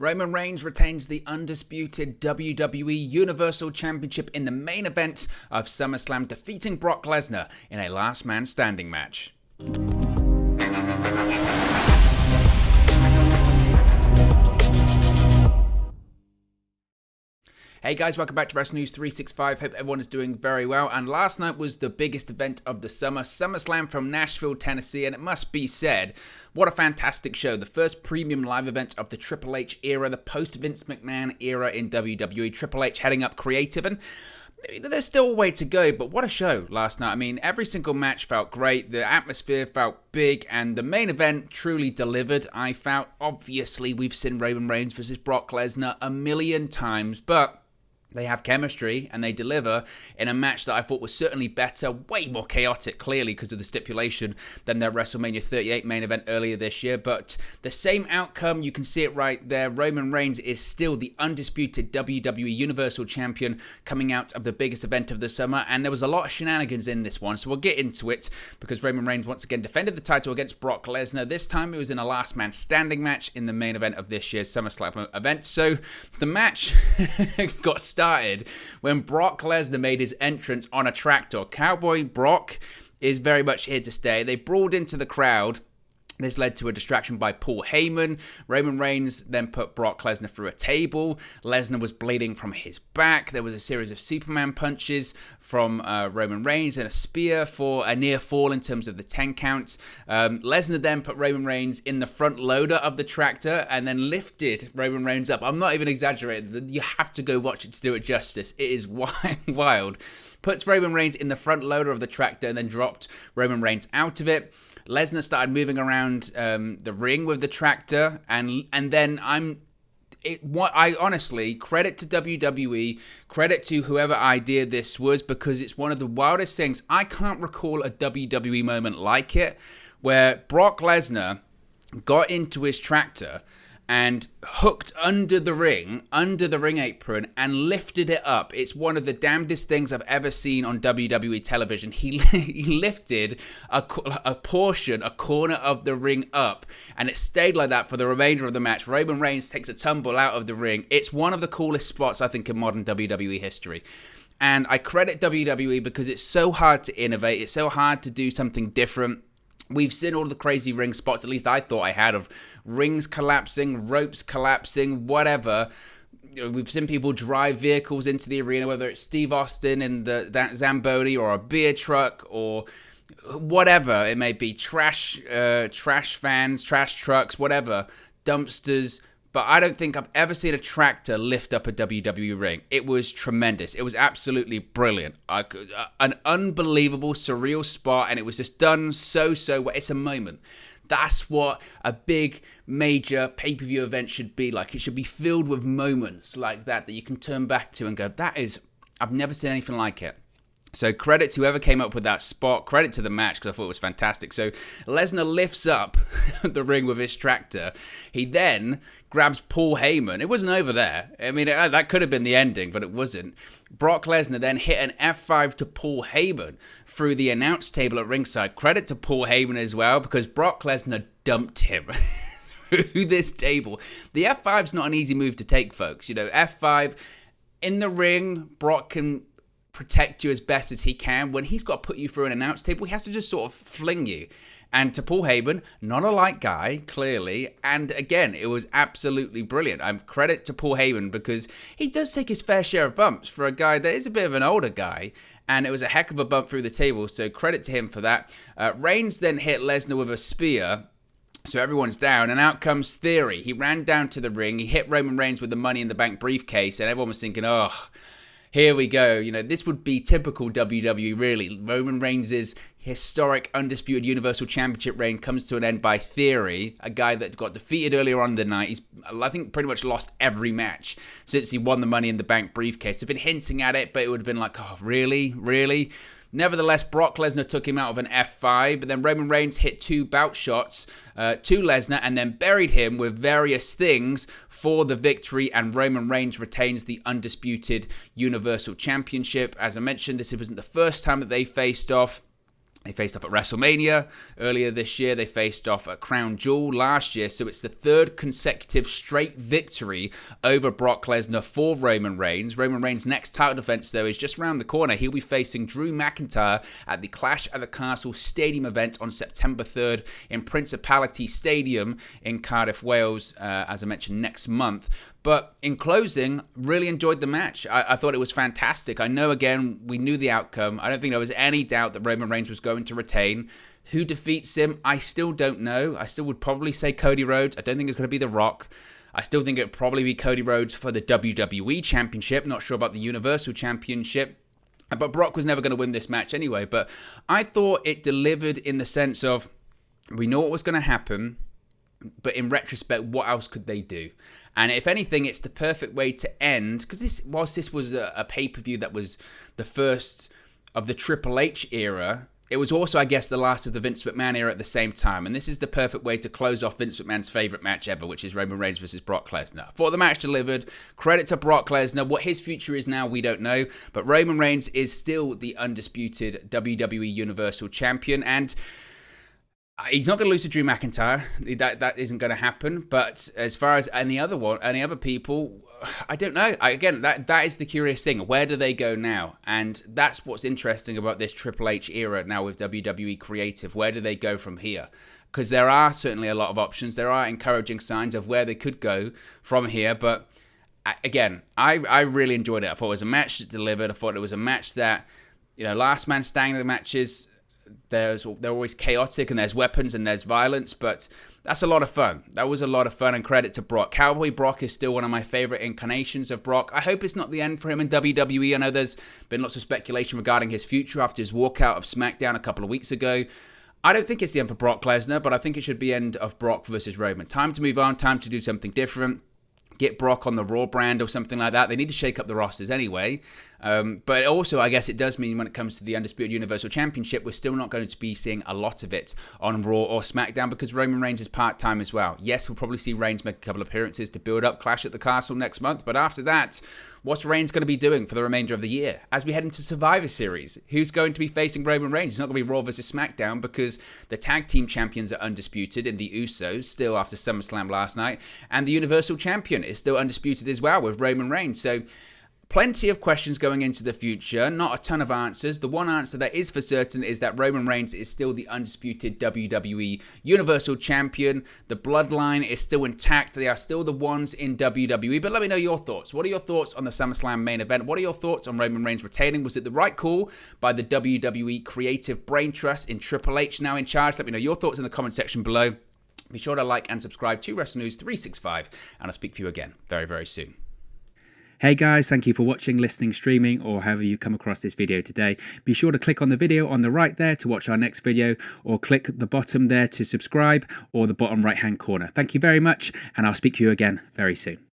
Roman Reigns retains the undisputed WWE Universal Championship in the main event of SummerSlam, defeating Brock Lesnar in a last man standing match. Hey guys, welcome back to Wrestling News 365. Hope everyone is doing very well. And last night was the biggest event of the summer, SummerSlam from Nashville, Tennessee. And it must be said, what a fantastic show. The first premium live event of the Triple H era, the post-Vince McMahon era in WWE. Triple H heading up creative, and there's still a way to go, but what a show last night. I mean, every single match felt great, the atmosphere felt big, and the main event truly delivered, I felt. Obviously, we've seen Roman Reigns versus Brock Lesnar a million times, but they have chemistry and they deliver in a match that I thought was certainly better, way more chaotic, clearly, because of the stipulation than their WrestleMania 38 main event earlier this year. But the same outcome, you can see it right there. Roman Reigns is still the undisputed WWE Universal Champion coming out of the biggest event of the summer. And there was a lot of shenanigans in this one, so we'll get into it because Roman Reigns once again defended the title against Brock Lesnar. This time it was in a last man standing match in the main event of this year's SummerSlam event. So the match got started when Brock Lesnar made his entrance on a tractor. Cowboy Brock is very much here to stay. They brawled into the crowd. This led to a distraction by Paul Heyman. Roman Reigns then put Brock Lesnar through a table. Lesnar was bleeding from his back. There was a series of Superman punches from Roman Reigns and a spear for a near fall in terms of the 10 counts. Lesnar then put Roman Reigns in the front loader of the tractor and then lifted Roman Reigns up. I'm not even exaggerating. You have to go watch it to do it justice. It is wild. Puts Roman Reigns in the front loader of the tractor and then dropped Roman Reigns out of it. Lesnar started moving around the ring with the tractor, and then I honestly, credit to WWE, credit to whoever idea this was, because it's one of the wildest things. I can't recall a WWE moment like it, where Brock Lesnar got into his tractor and hooked under the ring apron and lifted it up. It's one of the damnedest things I've ever seen on WWE television. He lifted a corner of the ring up, and it stayed like that for the remainder of the match. Roman Reigns takes a tumble out of the ring. It's one of the coolest spots, I think, in modern WWE history. And I credit WWE because it's so hard to innovate. It's so hard to do something different. We've seen all the crazy ring spots, at least I thought I had, of rings collapsing, ropes collapsing, whatever. We've seen people drive vehicles into the arena, whether it's Steve Austin in that Zamboni or a beer truck or whatever it may be, trash vans, trash trucks, whatever, dumpsters. But I don't think I've ever seen a tractor lift up a WWE ring. It was tremendous. It was absolutely brilliant. An unbelievable, surreal spot, and it was just done so well. It's a moment. That's what a big, major pay-per-view event should be like. It should be filled with moments like that you can turn back to and go, I've never seen anything like it. So credit to whoever came up with that spot. Credit to the match because I thought it was fantastic. So Lesnar lifts up the ring with his tractor. He then grabs Paul Heyman. It wasn't over there. I mean, that could have been the ending, but it wasn't. Brock Lesnar then hit an F5 to Paul Heyman through the announce table at ringside. Credit to Paul Heyman as well, because Brock Lesnar dumped him through this table. The F5's not an easy move to take, folks. You know, F5 in the ring, Brock can protect you as best as he can. When he's got to put you through an announce table, he has to just sort of fling you. And to Paul Heyman, not a light guy, clearly. And again, it was absolutely brilliant. Credit to Paul Heyman because he does take his fair share of bumps for a guy that is a bit of an older guy. And it was a heck of a bump through the table, so credit to him for that. Reigns then hit Lesnar with a spear. So everyone's down, and out comes Theory. He ran down to the ring. He hit Roman Reigns with the Money in the Bank briefcase, and everyone was thinking, here we go. You know, this would be typical WWE, really. Roman Reigns' historic Undisputed Universal Championship reign comes to an end by Theory, a guy that got defeated earlier on in the night. He's, I think, pretty much lost every match since he won the Money in the Bank briefcase. They've been hinting at it, but it would have been like, really? Nevertheless, Brock Lesnar took him out of an F5, but then Roman Reigns hit 2 bout shots to Lesnar and then buried him with various things for the victory, and Roman Reigns retains the Undisputed Universal Championship. As I mentioned, this wasn't the first time that they faced off. They faced off at WrestleMania earlier this year. They faced off at Crown Jewel last year. So it's the third consecutive straight victory over Brock Lesnar for Roman Reigns. Roman Reigns' next title defense, though, is just around the corner. He'll be facing Drew McIntyre at the Clash at the Castle Stadium event on September 3rd in Principality Stadium in Cardiff, Wales, as I mentioned, next month. But in closing, really enjoyed the match. I thought it was fantastic. I know, again, we knew the outcome. I don't think there was any doubt that Roman Reigns was going to retain. Who defeats him? I still don't know. I still would probably say Cody Rhodes. I don't think it's going to be The Rock. I still think it would probably be Cody Rhodes for the WWE Championship. Not sure about the Universal Championship. But Brock was never going to win this match anyway. But I thought it delivered in the sense of, we know what was going to happen, but in retrospect, what else could they do? And if anything, it's the perfect way to end, because whilst this was a pay-per-view that was the first of the Triple H era, it was also, I guess, the last of the Vince McMahon era at the same time. And this is the perfect way to close off Vince McMahon's favorite match ever, which is Roman Reigns versus Brock Lesnar. For the match delivered, credit to Brock Lesnar. What his future is now, we don't know. But Roman Reigns is still the undisputed WWE Universal Champion. And he's not going to lose to Drew McIntyre. That isn't going to happen. But as far as any other people, I don't know. That is the curious thing. Where do they go now? And that's what's interesting about this Triple H era now with WWE Creative. Where do they go from here? Because there are certainly a lot of options. There are encouraging signs of where they could go from here. But again, I really enjoyed it. I thought it was a match that delivered. I thought it was a match that, last man standing matches, they're always chaotic and there's weapons and there's violence, but that's a lot of fun. That was a lot of fun, and credit to Brock. Cowboy Brock is still one of my favorite incarnations of Brock. I hope it's not the end for him in WWE. I know there's been lots of speculation regarding his future after his walkout of SmackDown a couple of weeks ago. I don't think it's the end for Brock Lesnar, but I think it should be the end of Brock versus Roman. Time to move on, time to do something different. Get Brock on the Raw brand or something like that. They need to shake up the rosters anyway. But also, I guess it does mean when it comes to the Undisputed Universal Championship, we're still not going to be seeing a lot of it on Raw or SmackDown because Roman Reigns is part-time as well. Yes, we'll probably see Reigns make a couple of appearances to build up Clash at the Castle next month. But after that, what's Reigns going to be doing for the remainder of the year? As we head into Survivor Series, who's going to be facing Roman Reigns? It's not going to be Raw versus SmackDown because the tag team champions are undisputed in the Usos, still after SummerSlam last night. And the Universal Champion is still undisputed as well with Roman Reigns. So plenty of questions going into the future, not a ton of answers. The one answer that is for certain is that Roman Reigns is still the undisputed WWE Universal Champion. The bloodline is still intact. They are still the ones in WWE. But let me know your thoughts. What are your thoughts on the SummerSlam main event? What are your thoughts on Roman Reigns retaining? Was it the right call by the WWE Creative Brain Trust in Triple H now in charge? Let me know your thoughts in the comment section below. Be sure to like and subscribe to Wrestling News 365, and I'll speak to you again very, very soon. Hey guys, thank you for watching, listening, streaming, or however you come across this video today. Be sure to click on the video on the right there to watch our next video, or click the bottom there to subscribe, or the bottom right hand corner. Thank you very much, and I'll speak to you again very soon.